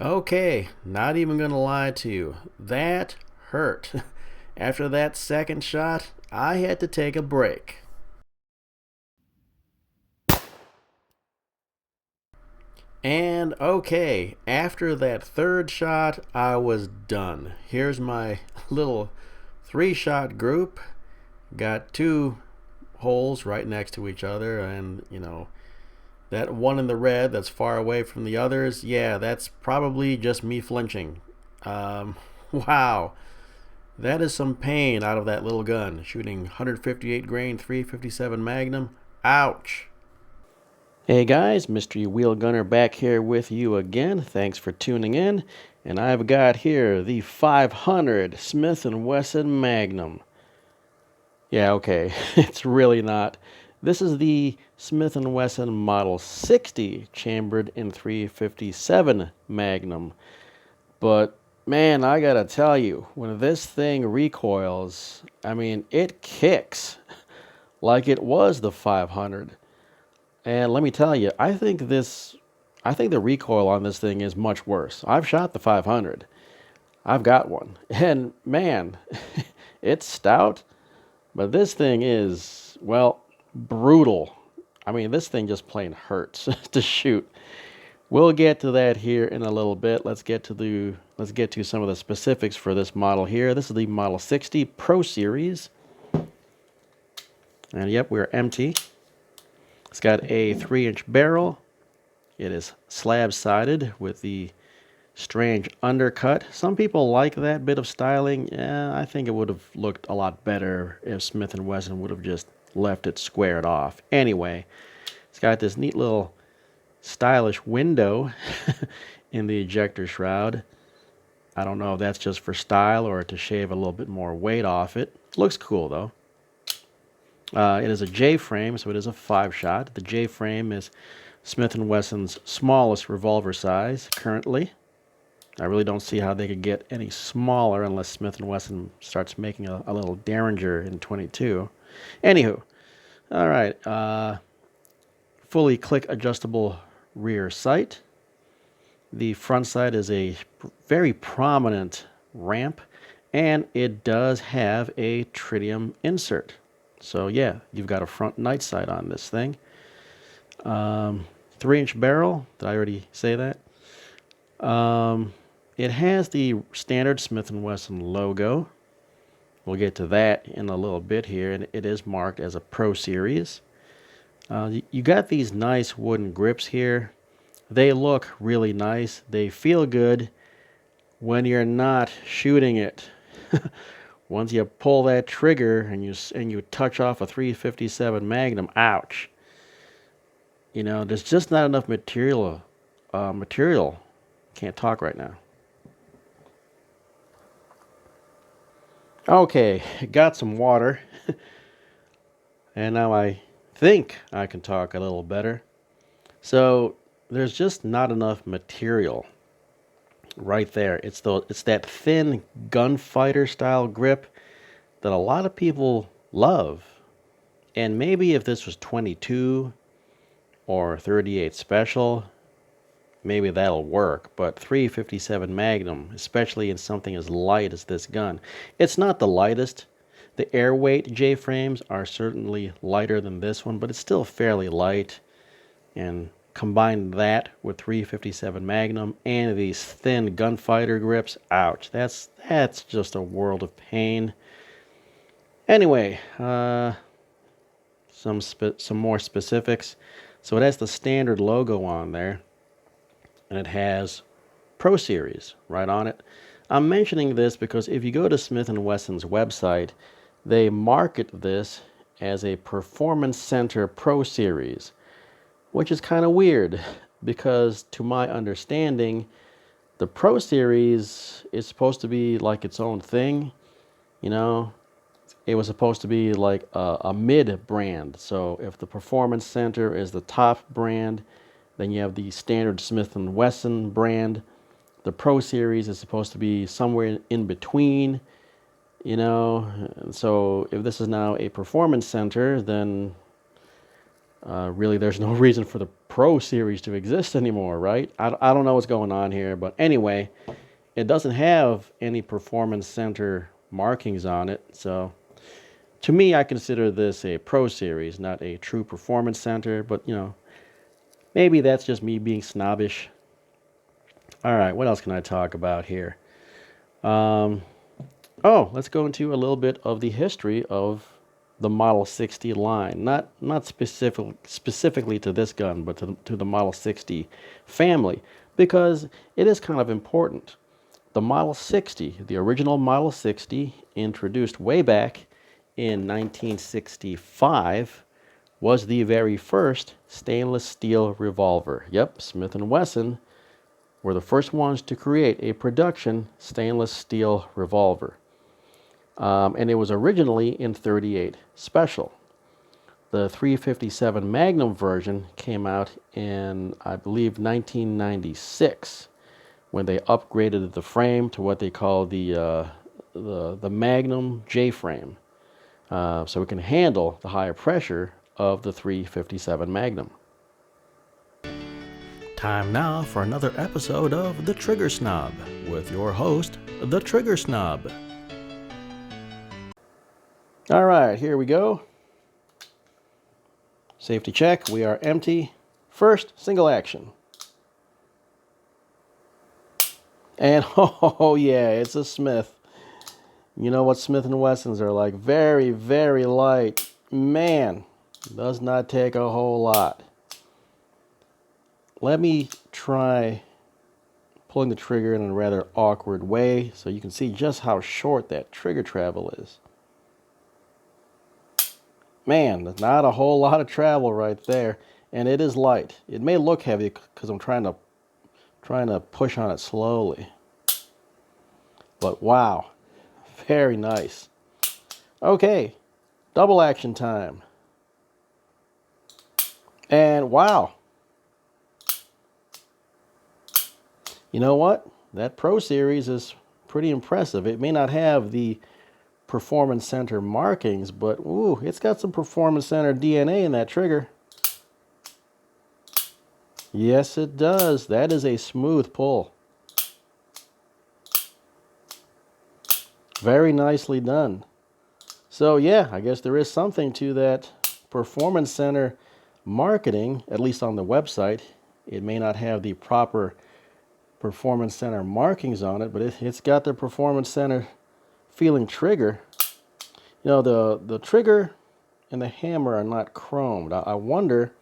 Okay, not even gonna lie to you. That hurt. After that second shot, I had to take a break. And okay, after that third shot, I was done. Here's my little three-shot group. Got two holes right next to each other, and that one in the red that's far away from the others, yeah, that's probably just me flinching. Wow, that is some pain out of that little gun. Shooting 158 grain 357 Magnum. Ouch. Hey guys, Mystery Wheel Gunner back here with you again. Thanks for tuning in. And I've got here the 500 Smith & Wesson Magnum. Yeah, okay, it's really not. This is the Smith & Wesson Model 60 chambered in 357 Magnum. But man, I gotta tell you, when this thing recoils, I mean, it kicks like it was the 500. And let me tell you, I think the recoil on this thing is much worse. I've shot the 500. I've got one. And man, it's stout, but this thing is, well, brutal. I mean, this thing just plain hurts to shoot. We'll get to that here in a little bit. Let's get to some of the specifics for this model here. This is the Model 60 Pro Series. And yep, we're empty. It's got a 3-inch barrel. It is slab-sided with the strange undercut. Some people like that bit of styling. Yeah, I think it would have looked a lot better if Smith & Wesson would have just left it squared off. Anyway, it's got this neat little stylish window in the ejector shroud. I don't know if that's just for style or to shave a little bit more weight off it. Looks cool though. It is a J-frame, so it is a 5-shot. The J-frame is Smith & Wesson's smallest revolver size currently. I really don't see how they could get any smaller unless Smith & Wesson starts making a little Derringer in 22. Anywho, all right. Fully click adjustable rear sight. The front sight is a very prominent ramp, and it does have a tritium insert. So yeah, you've got a front night sight on this thing. 3-inch barrel. Did I already say that? It has the standard Smith & Wesson logo. We'll get to that in a little bit here, and it is marked as a Pro Series. You got these nice wooden grips here. They look really nice. They feel good when you're not shooting it. Once you pull that trigger and you touch off a 357 Magnum, ouch. There's just not enough material. Can't talk right now. Okay, got some water. And now I think I can talk a little better. So there's just not enough material right there. It's that thin gunfighter style grip that a lot of people love. And maybe if this was 22 or 38 special, maybe that'll work. But 357 Magnum, especially in something as light as this gun, it's not the lightest. The airweight J-frames are certainly lighter than this one, but it's still fairly light. And combine that with 357 Magnum and these thin gunfighter grips, ouch, that's just a world of pain. Anyway, some more specifics. So it has the standard logo on there, and it has Pro Series right on it. I'm mentioning this because if you go to Smith & Wesson's website, they market this as a Performance Center Pro Series, which is kind of weird because to my understanding, the Pro Series is supposed to be like its own thing. It was supposed to be like a mid brand. So if the Performance Center is the top brand, then you have the standard Smith & Wesson brand. The Pro Series is supposed to be somewhere in between. So if this is now a Performance Center, then Really, there's no reason for the Pro Series to exist anymore, right? I don't know what's going on here, but anyway, it doesn't have any Performance Center markings on it, so to me, I consider this a Pro Series, not a true Performance Center, but maybe that's just me being snobbish. All right, what else can I talk about here? Um, oh, let's go into a little bit of the history of the Model 60 line. Not specifically to this gun, but to the Model 60 family, because it is kind of important. The Model 60, the original Model 60, introduced way back in 1965, was the very first stainless steel revolver. Yep, Smith & Wesson were the first ones to create a production stainless steel revolver. And it was originally in .38 Special. The .357 Magnum version came out in, I believe, 1996, when they upgraded the frame to what they call the Magnum J-frame, so it can handle the higher pressure of the .357 Magnum. Time now for another episode of The Trigger Snob with your host, The Trigger Snob. All right, here we go. Safety check, we are empty. First, single action. And oh yeah, it's a Smith. You know what Smith & Wessons are like. Very, very light. Man, does not take a whole lot. Let me try pulling the trigger in a rather awkward way so you can see just how short that trigger travel is. Man, there's not a whole lot of travel right there, and it is light. It may look heavy because I'm trying to push on it slowly. But wow, very nice. Okay, double action time. And wow. You know what? That Pro Series is pretty impressive. It may not have the Performance Center markings, but ooh, it's got some Performance Center DNA in that trigger. Yes, it does. That is a smooth pull. Very nicely done. So yeah, I guess there is something to that Performance Center marketing, at least on the website. It may not have the proper Performance Center markings on it, but it's got the Performance Center feeling trigger. You know, the trigger and the hammer are not chromed. I wonder,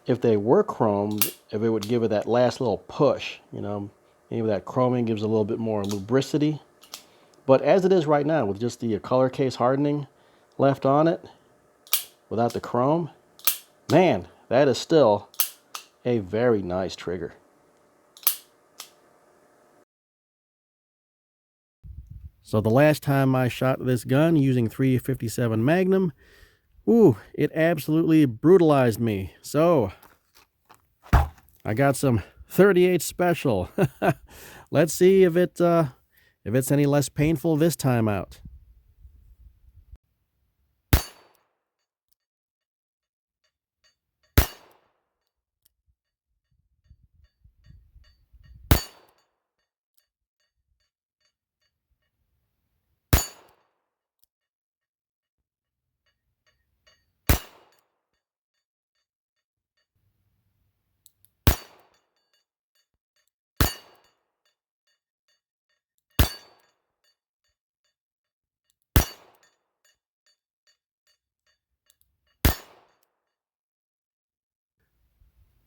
if they were chromed, if it would give it that last little push. Maybe that chroming gives a little bit more lubricity. But as it is right now, with just the color case hardening left on it, without the chrome, man, that is still a very nice trigger. So the last time I shot this gun using .357 Magnum, it absolutely brutalized me. So I got some .38 Special. Let's see if it's any less painful this time out.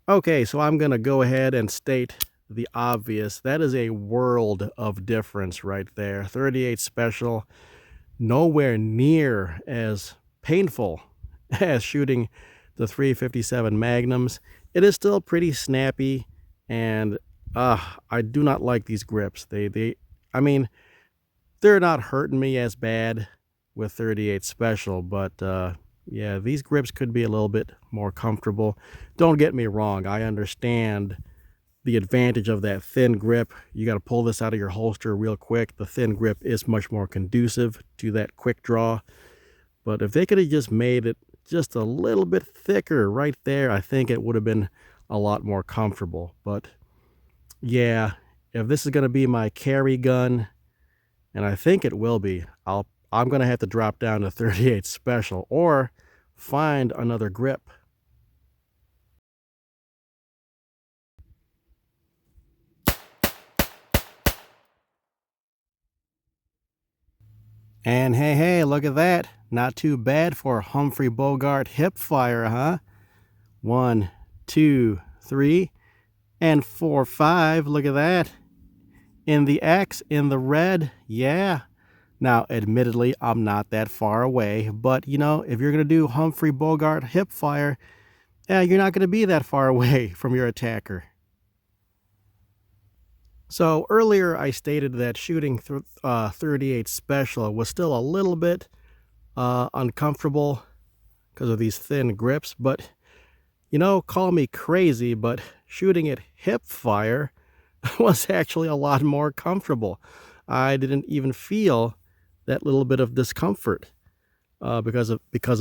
Okay, so I'm going to go ahead and state the obvious. That is a world of difference right there. .38 Special, nowhere near as painful as shooting the .357 Magnums. It is still pretty snappy, and I do not like these grips. I mean, they're not hurting me as bad with .38 Special, but yeah, these grips could be a little bit more comfortable. Don't get me wrong, I understand the advantage of that thin grip. You got to pull this out of your holster real quick. The thin grip is much more conducive to that quick draw. But if they could have just made it just a little bit thicker right there, I think it would have been a lot more comfortable. But yeah, if this is going to be my carry gun, and I think it will be, I'm going to have to drop down to 38 special or find another grip. And hey, look at that. Not too bad for Humphrey Bogart hip fire, huh? 1, 2, 3, and 4, 5. Look at that. In the X, in the red, yeah. Now, admittedly, I'm not that far away, but, you know, if you're going to do Humphrey Bogart hip fire, you're not going to be that far away from your attacker. So earlier I stated that shooting 38 special was still a little bit uncomfortable because of these thin grips, but you know, call me crazy, but shooting at hip fire was actually a lot more comfortable. I didn't even feel that little bit of discomfort because of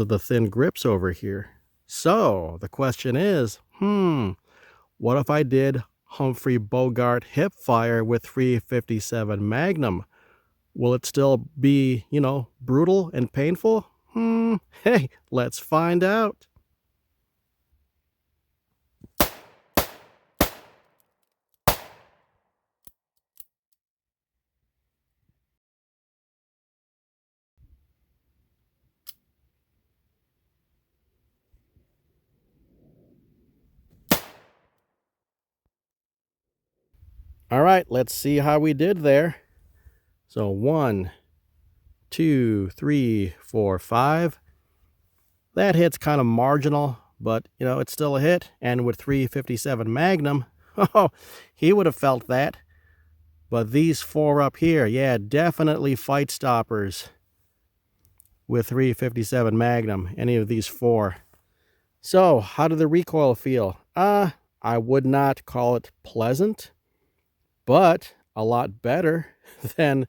the thin grips over here. So the question is, what if I did Humphrey Bogart hip fire with 357 Magnum? Will it still be, you know, brutal and painful? Hey, let's find out. All right, let's see how we did there. So 1, 2, 3, 4, 5. That hit's kind of marginal, but, you know, it's still a hit. And with 357 Magnum, oh, he would have felt that. But these 4 up here, yeah, definitely fight stoppers with 357 Magnum, any of these 4. So, how did the recoil feel? I would not call it pleasant, but a lot better than,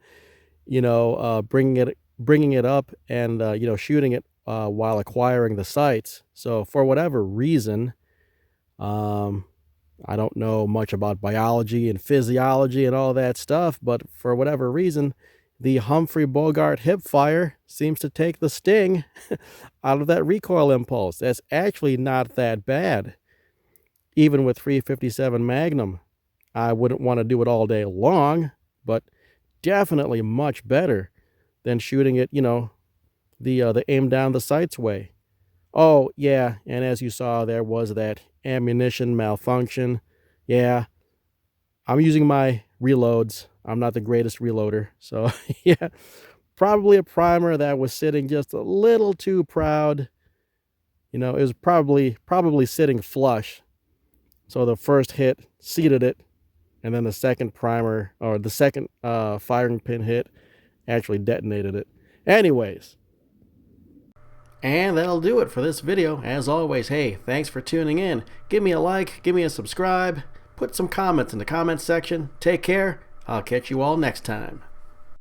you know, bringing it up and, you know, shooting it while acquiring the sights. So for whatever reason, I don't know much about biology and physiology and all that stuff, but for whatever reason, the Humphrey Bogart hip fire seems to take the sting out of that recoil impulse. That's actually not that bad. Even with 357 Magnum, I wouldn't want to do it all day long, but definitely much better than shooting it, you know, the aim down the sights way. Oh, yeah, and as you saw, there was that ammunition malfunction. Yeah, I'm using my reloads. I'm not the greatest reloader. So, yeah, probably a primer that was sitting just a little too proud. You know, it was probably sitting flush. So the first hit seated it, and then the second primer, or the second firing pin hit, actually detonated it. Anyways. And that'll do it for this video. As always, hey, thanks for tuning in. Give me a like, give me a subscribe, put some comments in the comments section. Take care. I'll catch you all next time.